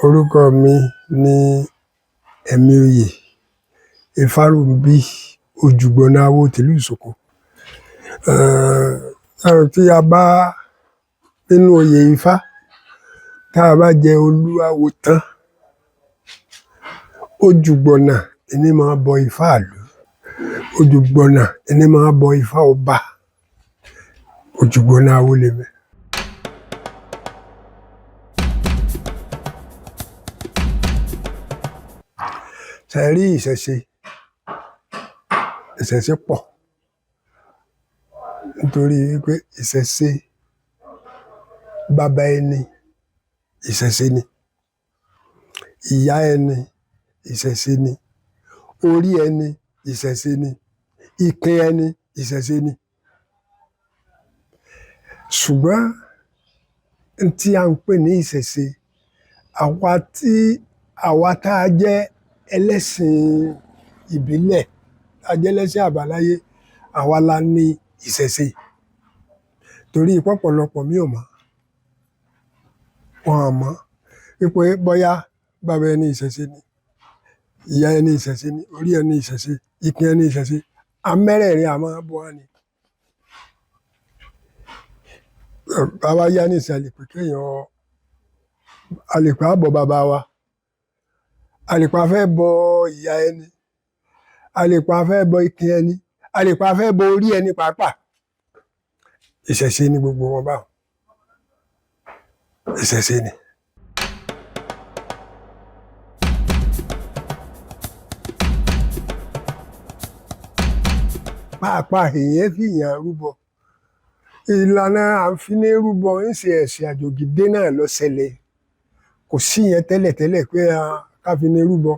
Orúkọ mi ni ẹ̀mí oyè Ifárùnbí Òjùgbọ́nà awo tìlú Ìsòkò. Tí a bá nínú oyè Ifá, tá a bá jẹ olúawo tán, Òjùgbọ́nà ẹni máa bọ Ifá ìlú, Òjùgbọ́nà ẹni máa bọ Ifá ọba, Òjùgbọ́nà awo lèmi. Ṣé ẹ rí ìṣẹ̀ṣe pọ̀, nítorí wípé ìṣẹ̀ṣe bàbá ẹni ìṣẹ̀ṣe ni, ìyá ẹni ìṣẹ̀ṣe ni, orí ẹni ìṣẹ̀ṣe ni, ìpín ẹni ìṣẹ̀ṣe ni. Ṣùgbọ́n tí a ń pè ní ìṣẹ̀ṣe, àwa tá a jẹ́ ẹlẹ́sìn ìbílẹ̀, tá a jẹ́ ẹlẹ́sìn àbáláyé, àwa la ní ìṣẹ̀ṣe. Torí pọ̀pọ̀lọpọ̀ mi ò mọ̀, wọn ò mọ̀ wípé bóyá bàbá ẹni ìṣẹ̀ṣe ni, ìyá ẹni ìṣẹ̀ṣe ni, orí ẹni ìṣẹ̀ṣe, ìpín ẹni ìṣẹ̀ṣe, amẹ́rẹ̀ẹ̀rin a máa bọ́ wá ni. Bàbá yá ní ìsìn a lè pè á bọ bàbá wa, a lè pè á fẹ́ bọ ìyá ẹni, a lè pè á fẹ́ bọ ìpín ẹni, a lè pè á fẹ́ bọ orí ẹni pàápàá. Ìṣẹ̀ṣe ni gbogbo wọn báwọn, ìṣẹ̀ṣe ni. Pàápàá èèyàn fìyàn rúbọ. Ìlànà àǹfíní rúbọ ń ṣe ẹ̀sìn àjòjìdé náà ló ṣẹlẹ̀. Kò sí yẹn tẹ́lẹ̀tẹ́lẹ̀ pé ká fi ní rúbọ,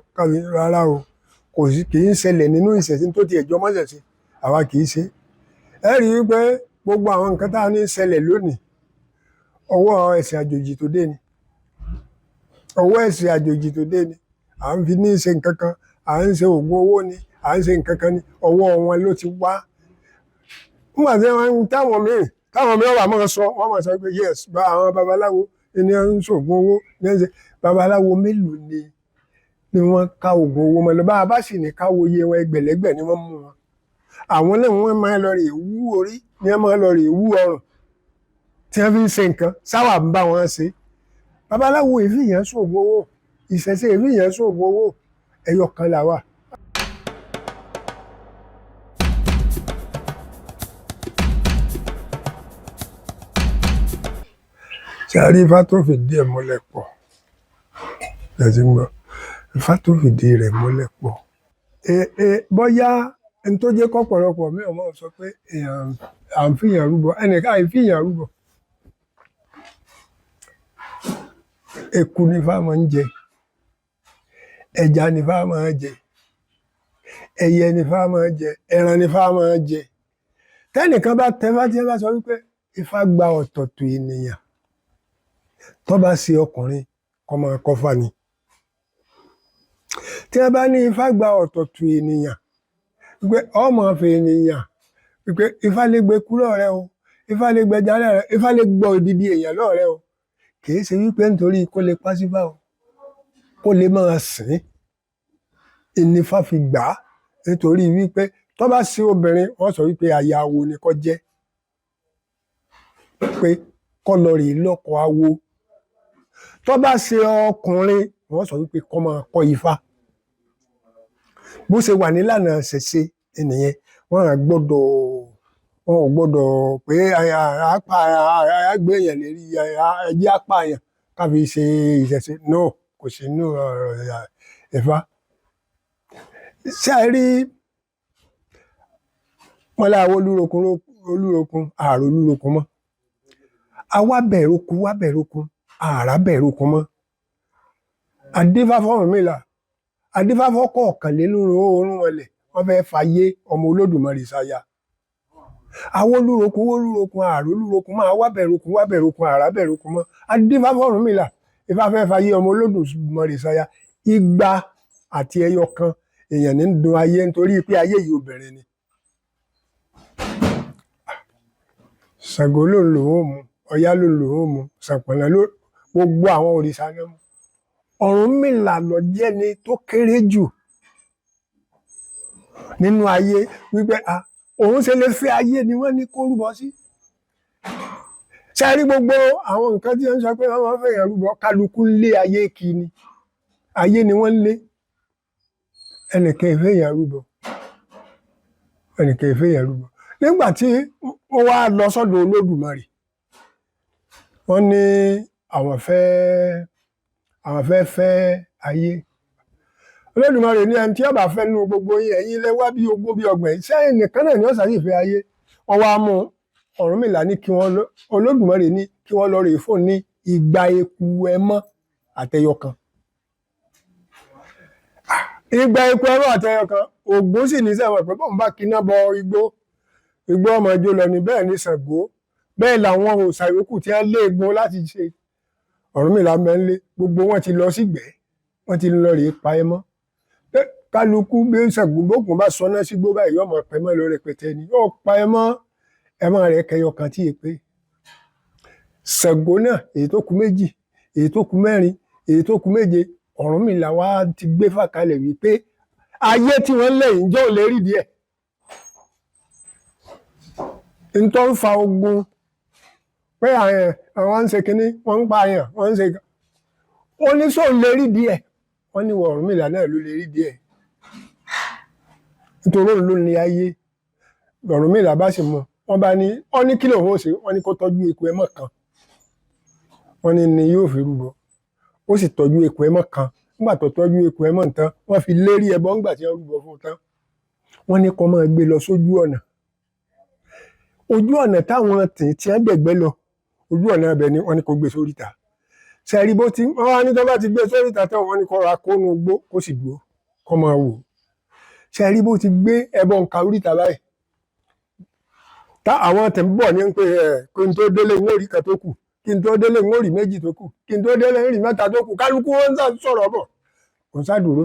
rárá o. Kì í ṣẹlẹ̀ nínú ìṣẹ̀ṣe tó ti ẹ̀jọ́ mọ́ṣẹ̀ṣe, àwa kì í ṣe. Ẹ rí i pé gbogbo àwọn nǹkan tá a ní ṣẹlẹ̀ lónìí, ọwọ́ ẹ̀sìn àjòjì tó dé ni. Ọwọ́ ẹ̀sìn àjòjì tó dé ni. À ń fi ní ṣe nǹkan kan, à ń ṣe oògùn owó ni, à ń ṣe nǹkan kan ni, ọwọ́ wọn ló ti wá. Nígbà tí táwọn mìíràn wà máa sọ, wọ́n máa sọ pé yes, àwọn babaláwo ni wọ́n ń ṣoògùn owó, ní wọ́n ń ṣe. Babaláwo mélòó ni wọ́n ká oògùn owó mọ́ lọ? Bá a bá sì ní ká wo iye wọn, ẹgbẹ̀lẹ́gbẹ̀ ni wọ́n mú wọn. Àwọn náà wọ́n máa lọ rè wú orí, ni wọ́n máa lọ rè wú ọrùn, tí wọ́n fi ń ṣe nǹkan, sáwà ń bá wọn ṣe. Babaláwo ìfìyàn ṣoògùn owó, ìṣẹ̀ṣe ìfìyàn ṣoògùn owó, ẹyọ kan là wà. Ṣé a rí Ifá tó fìdí ẹ̀ múlẹ̀ pọ̀? Ẹ̀sìn gbọ́, Ifá tó fìdí rẹ̀ múlẹ̀ pọ̀. Bóyá ẹni tó jẹ́ kọ́pọ̀lọpọ̀ mi ò mọ̀ sọ pé à ń fìyàn rúbọ, ẹnìkan àìfìyàn rúbọ. Eku ni Ifá máa ń jẹ, ẹja ni Ifá máa ń jẹ, ẹyẹ ni Ifá máa ń jẹ, ẹran ni Ifá máa ń jẹ. Tẹ́nìkan bá tẹfá tí ẹ bá sọ wípé Ifá gba ọ̀tọ̀tọ̀ ènìyàn, tó bá ṣe ọkùnrin kó máa kọ́fá ni. Tí wọ́n bá ní Ifá gba ọ̀tọ̀tọ̀ ènìyàn, wípé ọmọ ọ̀fẹ́ ènìyàn, wípé Ifá lè gbé kú lọ́rẹ́ o, Ifá lè gbẹja lọ́rẹ́, Ifá lè gbọ́ odidi èèyàn lọ́rẹ́ o. Kì í ṣe wípé nítorí kó lè pásífà o, kó lè máa sìn, ìní Ifá fi gbà á. Nítorí wípé tó bá ṣe obìnrin, wọ́n sọ wípé aya awo ni kó jẹ́, pé kó lọ rè lọ́kọ awo. Tó bá ṣe ọkùnrin, wọ́n sọ wípé kó máa kọ́ Ifá. Bó ṣe wà nílànà ìṣẹ̀ṣe ènìyàn, wọn ò gbọ́dọ̀ pé àgbé èèyàn lérí ẹjẹ́ apààyàn ká fi ṣe ìṣẹ̀ṣe. No, kò sí inú ọ̀rọ̀ Ifá. Ṣé ẹ rí wọn láwo olúrokun, ààrò olúrokun mọ́. Àwa bẹ̀rùkun, ààrá bẹ̀rùkun mọ́. Adífá f'Ọ̀rúnmìlà, adífá f'ọ̀kànlélógún ọlẹ̀, wọ́n fẹ́ fayé ọmọ Olódùmarè sáya. Àwọn olúrokun, ààrò olúrokun máa wá bẹ̀rùkun, ààrá bẹ̀rùkun mọ́. Adífá f'Ọ̀rúnmìlà, Ifá fẹ́ fayé ọmọ Olódùmarè sáya. Igba àti ẹyọ kan èèyàn ní dun ayé nítorí pé ayé yìí obìnrin ni. Ṣàngó ló ń lò ó mu, Ọya ló ń lò ó mu, Ṣàpọ̀nná gbogbo àwọn òrìṣà náà mu. Ọ̀rúnmìlà ló jẹ́ ni tó kéré jù nínú ayé wípé òun ṣe lè fẹ́ ayé ni wọ́n ní kó rúbọ sí. Ṣé rí gbogbo àwọn nǹkan tí wọ́n sọ pé wọ́n fẹ́ yàn rúbọ, kálukú lé ayé kí ni, ayé ni wọ́n lé. Ẹnìkan ìfẹ́ yàn rúbọ, ẹnìkan ìfẹ́ yàn rúbọ. Nígbà tí ó wá lọ sọ́dọ̀ Olódùmarè, wọ́n ní àwọn fẹ́ ayé. Olódùmarè ní ẹni tí ó bá fẹ́ nú gbogbo yín, ẹ̀yin lẹ wá bí ogún bí ọgbọ̀n, sẹ́yìn nìkan náà ni ó sáré ìfẹ́ ayé. Wọ́n wá mú Ọ̀rúnmìlà ní Olódùmarè ní kí wọ́n lọ rè fún ní 200 eku ẹmọ́ àtẹyọkan. 200 eku ẹmọ́ àtẹyọkan, Ògún sì ní sẹ́wọ̀n pé bọ́n bá kiná bọ igbó ọmọ ìjó lọ ní, bẹ́ẹ̀ ní Ṣàngó, bẹ́ẹ̀ làwọn òòṣà yòókù tí wọ́n lé egun láti ṣe. Ọ̀rúnmìlà mẹ́lẹ́ gbogbo wọn ti lọ sígbẹ́, wọ́n ti lọ rè pa ẹmọ́. Kálukú bí Ṣàngó bókun bá sọ náà sígbó báyìí ọmọ pẹ̀mọ́ lọ rẹpẹtẹ ni, ó pa ẹmọ́ rẹ̀ kẹyọkan tí èpè. Ṣàngó náà èyí tó kù 2, èyí tó kù 4, èyí tó kù 7, Ọ̀rúnmìlà wá ti gbé fàkalẹ̀ wípé ayé tí wọ́n lẹ́yìn jọ́ ò lè rí díẹ̀. n tó ń fa ogun pé àwọn ń ṣe kínní wọ́n ń pààyàn wọ́n ń ṣe ó ní sóun lè rí díẹ̀, wọ́n ní wọ Ọ̀rúnmìlà náà ló lè rí díẹ̀ nítorí òun ló ní ayé. Ọ̀rúnmìlà bá sì mọ̀ wọ́n bá ní wọ́n ní kí lòun ó ṣe, wọ́n ní kó tọ́jú eku ẹmọ́ kan, wọ́n ní ni yóò fi rúbọ. Ó sì tọ́jú eku ẹmọ́ kan, nígbà tó tọ́jú eku ẹmọ́ tán wọ́n fi lérí ẹbọ ńgbà tí wọ́n rúbọ fún tán, wọ́n ní kó máa gbé lọ sójú ọ̀nà. Ojú ọ̀nà táwọn tí wọ́n dẹ̀gbẹ́ lọ, ojú ọ̀nà ibẹ̀ ni wọ́n ní kó gbé sóríta. Ṣẹ̀rí bó ti wọ́n wá ní tó bá ti gbé sóríta tán wọ́n ní kó ra kónú gbó kó sì dúró kó máa wò. Ṣẹ̀rí bó ti gbé ẹbọ nǹka oríta báyìí, àwọn tẹ̀ ń bọ̀ ní pé kí n tó délé ń rí kan tó kù, kí n tó délé ń rí 2 tó kù, kí n tó délé ń rí 3 tó kù, kálukú wọn ń sọ̀rọ̀ bọ̀ kò sádúró.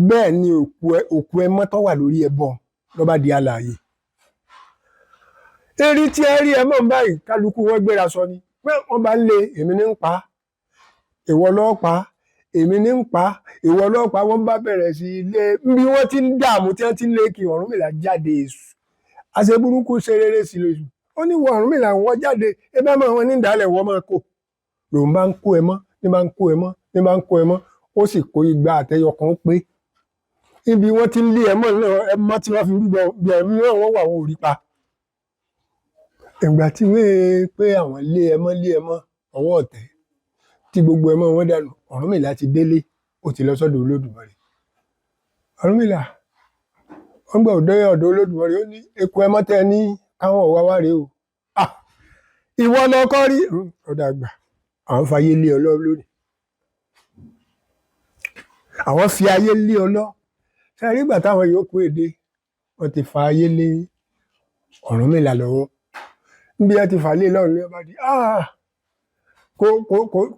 Bẹ́ẹ̀ ni òkú ẹmọ́ tó wà lórí ẹbọ ló bá di alààyè. Erí tí ẹ rí ẹmọ́ báyìí kálukú wọn gbéra sọ ni pé wọ́n bá ń lé èmi ní ń pa, ìwọ ló pa, èmi ní ń pa, ìwọ ló pa. Wọ́n bá bẹ̀rẹ̀ sí ilé bí wọ́n ti ń dààmú tí wọ́n ti ń lé kí Ọ̀rúnmìlà jáde èṣù. Àṣẹ burúkú ṣe rere sí lóṣù. Ó ní wọ Ọ̀rúnmìlà wọ́n jáde ebí àmọ́ wọn ní ìdálẹ̀ wọ́n máa kó. Lòun bá ń kó ẹmọ́, ní bá ń kó ẹmọ́, ní bá ń kó ẹmọ́, ó sì kó 200 àtẹyọkan pé. Ibi wọ́n ti ń lé ẹmọ́ náà, ẹmọ́ tí wọ́n fi rúbọ bí ẹ̀mí náà wọ́n wà wọ́n ò rí pa. Ìgbà tí wọ́n pé àwọn lé ẹmọ́ ọwọ́ ọ̀tẹ̀ tí gbogbo ẹmọ́ wọn dànù, Ọ̀rúnmìlà ti délé, ó ti lọ sọ́dọ̀ Olódùmarè. Ọ̀rúnmìlà wọ́n gbà ọ̀dọ̀ Olódùmarè, ó ní eku ẹmọ́ tẹ ní káwọn ọ̀wá wá rèé o. Ìwọ lọ kọ́ rí ọ̀dà àgbà, àwọn fayé lé ọ lọ lónìí, àwọn fi ayé lé ọ lọ. Ṣé rí ìgbà táwọn yòókù èdè wọ́n ti fa ayé lé Ọ̀rúnmìlà lọ́wọ́, níbi ẹ ti fà lé lọ́rùn ní ọba di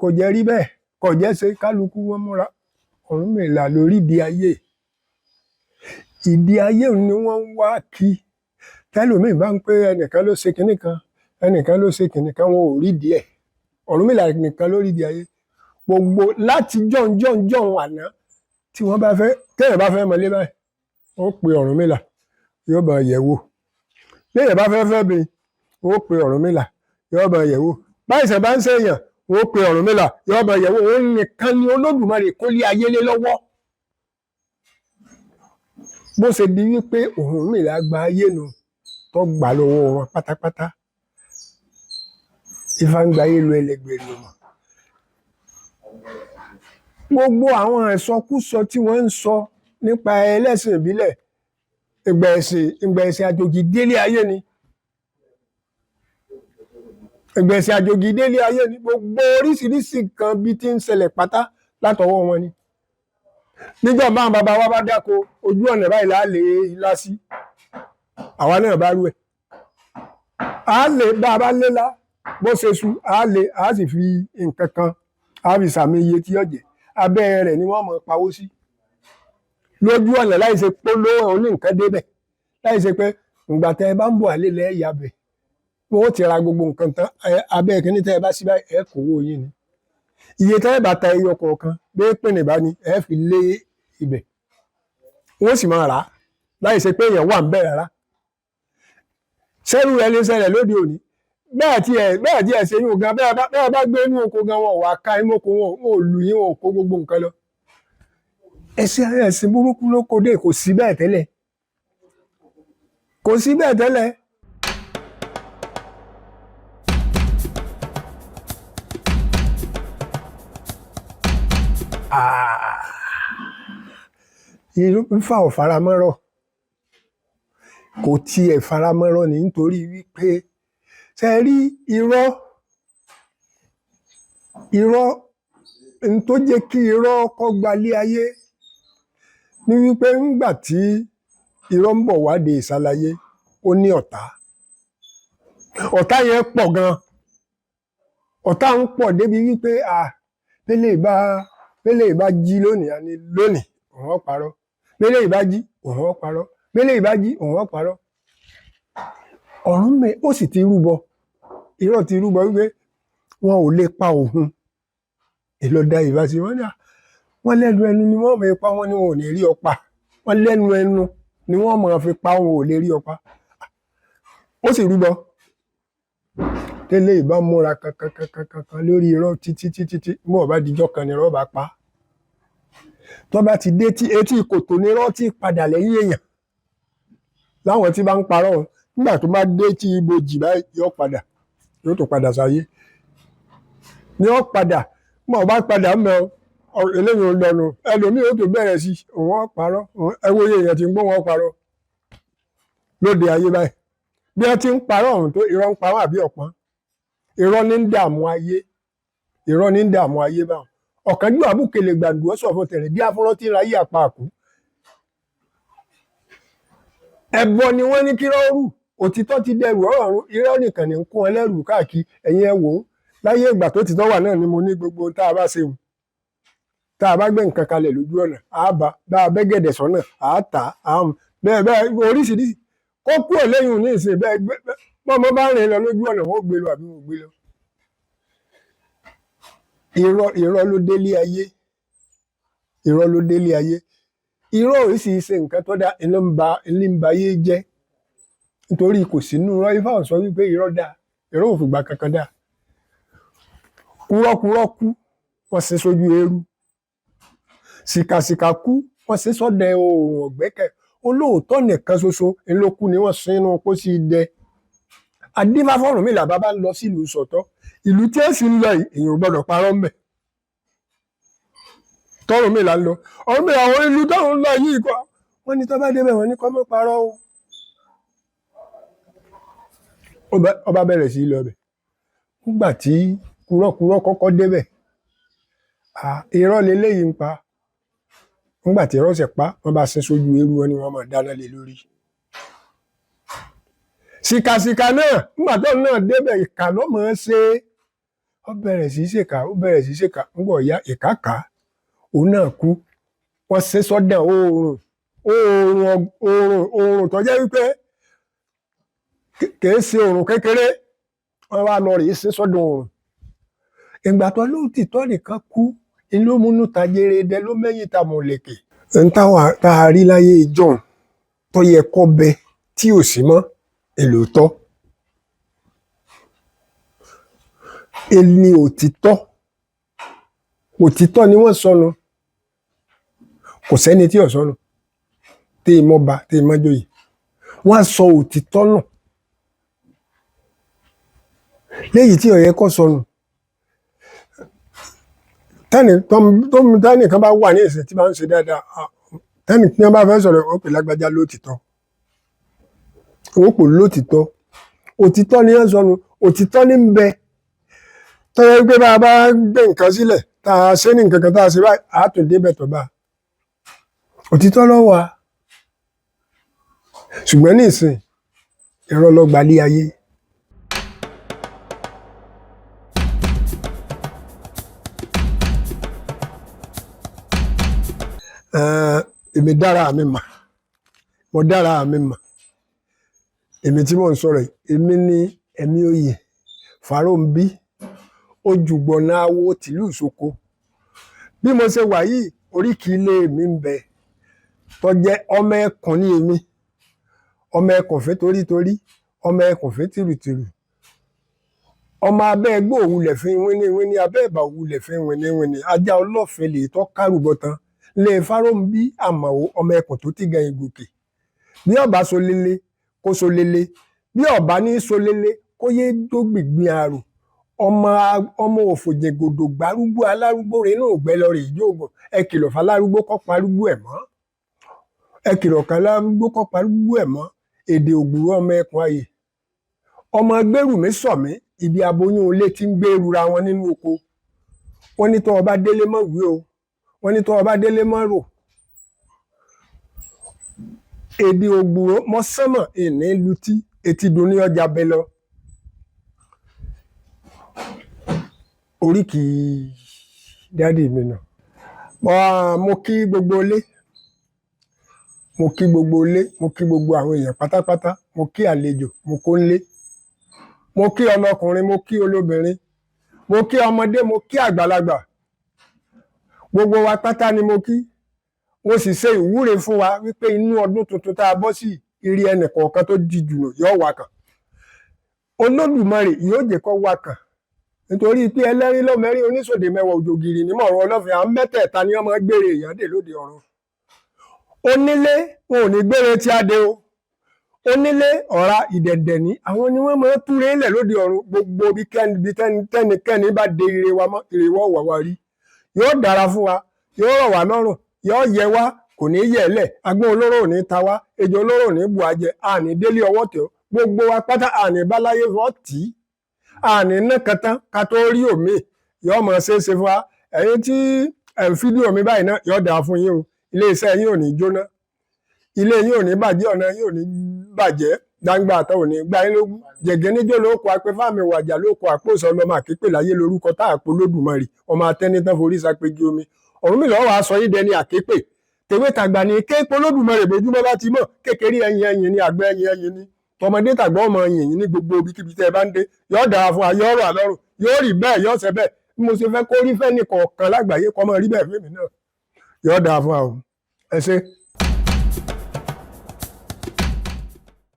kò jẹ́ rí bẹ́ẹ̀, kò jẹ́ ṣe kálukú wọn múra. Ọ̀rúnmìlà lórí ìdí ayé, ìdí ayé ni wọ́n ń wá kí. Tẹ́lòmíì bá ń pé ẹnìkan ló ṣe kinní kan, ẹnìkan ló ṣe kinní kan, wọn ò rí díẹ̀. Ọ̀rúnmìlà nìkan lórí ìdí ayé. Gbogbo láti jọ̀hún àná tí wọ́n bá fẹ́, téèyàn bá fẹ́ mọlé báyìí, wọ́n pe Ọ̀rúnmìlà yóò bá yẹ̀ wò. Téèyàn bá fẹ́ fẹ́ bi, wọ́n pe Ọ̀rúnmìlà yóò bá yẹ̀ wò. Báyìí bá ń ṣèyàn, wọ́n pe Ọ̀rúnmìlà yóò bá yẹ̀ wò. Òun nìkan ni Olódùmarè kó lé ayé lé lọ́wọ́. Bó ṣe di wípé Ọ̀rúnmìlà gba ayé nu tó gbà lọ́wọ́ wọn pátápátá, Ifá ń gba ayé lu ẹlẹgbẹ̀rún wọn. Gbogbo àwọn ìsọkúsọ tí wọ́n ń sọ nípa ẹlẹ́sìn ìbílẹ̀, ìgbà ẹ̀sìn àjòjì délé ayé ni. Ìgbà ẹ̀sìn àjòjì délé ayé ni. Gbogbo oríṣiríṣi nǹkan bí ti ń ṣẹlẹ̀ pátá látọwọ́ wọn ni. Níjọ́ máa bàbá wa bá dáko ojú ọ̀nà báyìí láàlè ilá sí, àwa náà bá rú ẹ̀. A lè bá a bá léla bó ṣe su, a sì fi nǹkan kan, a fi sàmì iye tí yóò jẹ́. Abẹ́ rẹ̀ ni wọ́n mọ̀ pawó sí. Lójú ọ̀nà láì ṣe pé oní nǹkan débẹ̀, láì ṣe pé ìgbà tẹ́ ẹ bá ń bọ̀ àlè lẹ́yà bẹ̀, wọ́n ó ti ra gbogbo nǹkan tán, abẹ́ kìíní tẹ́ ẹ bá sí báyìí ẹ kówó yín ni. iye tẹ́ bá ta ẹyọ kọ̀ọ̀kan bẹ́ẹ̀ pè ní bá ní ẹ fi lé ibẹ̀ wọ́n sì máa rà á láì ṣe pé èèyàn wà ń bẹ̀ rárá sẹ́rù ẹ lè ṣẹlẹ̀ lóde òní bẹ́ẹ̀ tí ẹ̀ ṣe yín gan bẹ́ẹ̀ bá gbé inú oko gan wọn wà ká inú oko wọn ò lù yín wọn ò kó gbogbo nǹkan lọ ẹ̀sìn burúkú ló kó dé kò sí bẹ́ẹ̀ tẹ́lẹ̀ kò sí bẹ́ẹ̀ tẹ́lẹ̀. Ifá ò faramọ́rọ̀ kò tiẹ̀ faramọ́rọ̀ ní nítorí wípé ṣe rí irọ́ n tó jẹ́ kí irọ́ kọ́ gbalé ayé ní wípé ńgbà tí irọ́ ń bọ̀ wáde ìsàlàyé ó ní ọ̀tá yẹn pọ̀ gan ọ̀tá ń pọ̀ débi wípé pélé ìbá jí lónìí àní lónìí òun ó parọ́ pélé ìbá jí òun ó parọ́ pélé ìbá jí òun ó parọ́ ọ̀run mi ó sì ti rúbọ irọ́ ti rúbọ wípé wọn ò lè pa òun ìlọ́dà ìbáṣe wọ́n lẹ́nu ẹnu ni wọ́n fi pa wọ́n ní wọn ò ní rí ọpa wọ́n lẹ́nu ẹnu ni wọ́n máa fi pa wọn ò lè rí ọpa ó sì rúbọ tẹ́lẹ̀ ìbá múra kankan lórí irọ́ títí mọ́ ọ̀bá dijọ́ kan ni irọ́ bá pa tó bá ti dé etí kòtò ni irọ́ ti padà lẹ́yìn èèyàn láwọn tí bá ń parọ́ nígbà tó bá dé tí ibojì báyìí yóò tó padà sáyé ni ó padà mọ́ ọ̀bá padà mọ́ eléyìí ò lọ́nu ẹlòmíì ó tó bẹ̀rẹ̀ sí òun ó parọ́ ẹwọ́ èèyàn ti ń gbọ́ wọn parọ́ lóde ayé báyìí bí wọ́n ti ń parọ́ ọ̀hún tó irọ́ ń pa wọ́n àbí ọ̀pọ̀n irọ́ ní ń dààmú ayé báwọn ọ̀kánjú àbúkèlè gbàǹdù ọ̀sọ̀ fún tẹ̀rẹ̀ bí afọ́rọ́ tí ń ra yí àpá àkú ẹbọ ni wọ́n ní kí rọ́ọ̀rù òtítọ́ ti dẹrù ọ̀run irọ́ nìkan ní ń kún ẹlẹ́rù káàkiri ẹ̀yin ẹ wò ó láyé ìgbà tó ti tọ́ wà náà ni mo ní gbogbo tá a bá ṣe hùn tá a bá gbé nǹkan kalẹ̀ lójú ọ̀nà àbá bá a bẹ́gẹ̀dẹ̀ sọ́nà àátà àmù bẹ́ẹ̀ oríṣiríṣi kó kúrò lẹ́yìn ní ìsìn bẹ́ẹ̀ mọ́mọ́ bá rìn lọ lójú ọ̀nà wọ́n gbé lọ àbí wọ́n gbé lọ. irọ́ ló délé ayé irọ́ ò sì ṣe nǹkan tó dá ilé ń ba ayé jẹ́ nítorí kò sínú irọ́ Ifá ò sọ wípé irọ́ dáa irọ́ ò fìgbà kankan dáa kúrọ́kúrọ́ kú wọ́n ṣe sójú eérú sìkàsìkà kú wọ́n ṣe sọ́dẹ oòrùn ọ̀gbẹ́kẹ̀ olóòótọ́ nìkan ṣoṣo ńlọkù ni wọ́n sínú pósí idẹ adífáfọ́rùn mi làbá bá ń lọ sílùú sọ̀tọ̀ ìlú tí ẹ sì ń lọ èèyàn ò gbọ́dọ̀ parọ́ ńbẹ̀ tọ́rùn mi là ń lọ ọ̀rùn mi àwọn ìlú tọ́rùn ń lọ yìí kọ́ wọ́n ní tó bá débẹ̀ wọ́n ní kọ́ mọ́ parọ́ o ọba bẹ̀rẹ̀ sí lọ bẹ̀ nígbà tí kúrọ́kúrọ́ kọ́kọ́ débẹ̀ irọ́ leléyìí ń pa nígbà tí irọ́ ṣẹ̀ pa wọ́n bá sin sójú eérú wọn ni wọ́n máa dáná lé lórí sìkàsìkà náà nígbà tó náà débẹ̀ ìkà ló mọ̀ ọ́n ṣe ó bẹ̀rẹ̀ sí ṣèkà ń bọ̀ ya ìkà ká òun náà kú wọ́n ṣe sọ́dẹ̀ oòrùn tó jẹ́ wípé kìí ṣe oòrùn kékeré wọ́n wá lọ rèé ṣe sọ́dẹ̀ oòrùn ìgbà tó lóòtítọ́ nìkan kú inú múnú tajere dẹ ló mẹ́yìn ta mọ̀lẹ́kẹ̀ ń tá a rí láyé ìjọ́un tó yẹ kọ́ bẹ tí ò sí mọ́ èlòótọ́ ẹni òtítọ́ ni wọ́n sọnù kò sẹ́ni tí ò sọnù tí ì mọ́ba tí ì mọ́jòyè wọ́n á sọ òtítọ́ nù léyìí tí ó yẹ kó sọnù tẹ́nìkan bá wà ní ìsìn tí bá ń ṣe dáadáa tẹ́nìkan bá fẹ́ sọ̀rọ̀ ó pè lágbájá lótìtọ́ ó pè lótìtọ́ òtítọ́ ni wọ́n sọnù òtítọ́ ní ń bẹ tọ́yẹ pé bá a bá gbé nǹkan sílẹ̀ tá a ṣe ní nǹkan kan tá a ṣe báyìí a tún débẹ̀ tó bá òtítọ́ ló wà ṣùgbọ́n ní ìsìn irọ́ ló gbalé ayé. Èmi dára mi mà mo dára mi mà èmi tí mò ń sọ̀rọ̀ èmi ní ẹ̀mí oyè Fáróǹbí ojúgbọ̀nà awo tìlú Ìsoko. Bí mo ṣe wà yìí, oríkì ilé mi ń bẹ tó jẹ́ ọmọ ẹkùn ní èmi, ọmọ ẹkùn fẹ́ torítorí, ọmọ ẹkùn fẹ́ tìrùtìrù, ọmọ abẹ́ ẹgbẹ́ òwúlẹ̀ fín wíníwíní, abẹ́ ẹ̀bà òwúlẹ̀ fín wíníwíní, ajá ọlọ́fin lè tọ́ kárùbọ tán, lè fáròmbí àmàwò ọmọ ẹkùn tó ti gan ìgòkè. Bí ọba so lele kó so lele, bí ọba ní so lele kó yé jó gbìgbìn àrò. Ọmọ òfòjègòdò gbárúgbó alárúgbó rẹ̀ náà gbẹ lọ rè ìjóògùn. Ẹ kìlọ̀ falárúgbó kọ́ parúgbó ẹ̀ mọ́. Ẹ kìlọ̀ falárúgbó kọ́ parúgbó ẹ̀ mọ́. Èdè ògbúrú ọmọ ẹkùn ayè. Ọmọ gbérùmí sọ̀mí, ibi aboyún ilé tí ń gbérura wọn nínú oko. Wọ́n ní tó ọba délé mọ́ wí o, wọ́n ní tó ọba délé mọ́ rò. Èdè ògbúrú mọ́ sánmọ̀ ìní lutí, etí dun ní ọjà bẹ lọ. Oríkì dádì mi nà. Mo kí gbogbo ilé, mo kí gbogbo ilé, mo kí gbogbo àwọn èèyàn pátápátá, mo kí àlejò, mo kó ńlé, mo kí ọlọ́kùnrin, mo kí olóbìnrin, mo kí ọmọdé, mo kí àgbàlagbà, gbogbo wa pátá ni mo kí. Mo sì ṣe ìwúre fún wa wípé inú ọdún tuntun tá a bọ́ sí, ìrì ẹnìkọ̀ọ̀kan tó di jùlọ yóò wá kàn. Olódùmarè yóò jẹ́ kó wá kàn. Nítorí pé ẹlẹ́rìí lọ́mẹ́rin oníṣòdè mẹ́wàá òjògìrì ní mọ̀rún ọlọ́fin, àwọn mẹ́tẹ̀ẹ̀ta ni wọ́n máa gbére èèyàn dè lóde ọ̀run. Onílé wọn ò ní gbére tí a dé o. Onílé ọ̀ra ìdẹ̀dẹ̀ ní àwọn ni wọ́n máa túre lẹ̀ lóde ọ̀run. Gbogbo bí tẹ́nikẹ́ni bá de ire wa mọ́, ire wọ́ wà wá rí. Yóò dára fún wa, yóò rọ̀ wá lọ́rùn, yóò yẹ wá, kò ní yẹ̀ lẹ̀, agbọ́n olóró ò ní ta wá, ejò olóró ò ní bù á jẹ, àní délé ọwọ́ tẹ̀ ọ́. Gbogbo wa pátá àní báláyé fọ́ tì í. Àní náà kan tán ká tó rí òmí yóò mọ̀ ṣeéṣe fún wa. Ẹ̀yin tí ẹ̀ ń fídíò mi báyìí náà yóò dáa fún yín o. Ilé iṣẹ́ yín ò ní jóná, ilé yín ò ní bàjẹ́, ọ̀nà yín ò ní bàjẹ́, gbangba àtọ̀ ò ní gbá yín lógún. Jẹ̀gẹ́ níjó ló kọ apẹ fáàmì wàjà ló kọ àpòsọ ọlọ́mọ àkípè láyé lórúkọ tá àpò Olódùmarè ọmọ atẹ́nitán forí sapegi omi. Ọ̀rúnmìlà wàá sọ yín dẹni àkípè. Tèwé tàgbà ní kéèpé Olódùmarè bójúmọ́ bá ti mọ̀, kékeré ẹyin ni, àgbẹ̀ ẹyin ni. Tọmọdé tàgbà ọmọ yìnyín ní gbogbo ibikíbi tẹ́ ẹ bá ń dé, yóò dára fún wa, yóò rọ̀ àlọ́rùn, yóò rí bẹ́ẹ̀, yóò ṣe bẹ́ẹ̀. Bí mo ṣe fẹ́ kó rí fẹ́ni kọ̀ọ̀kan lágbàáyé kó máa rí bẹ́ẹ̀ fún mi náà, yóò dára fún wa o. Ẹ ṣé.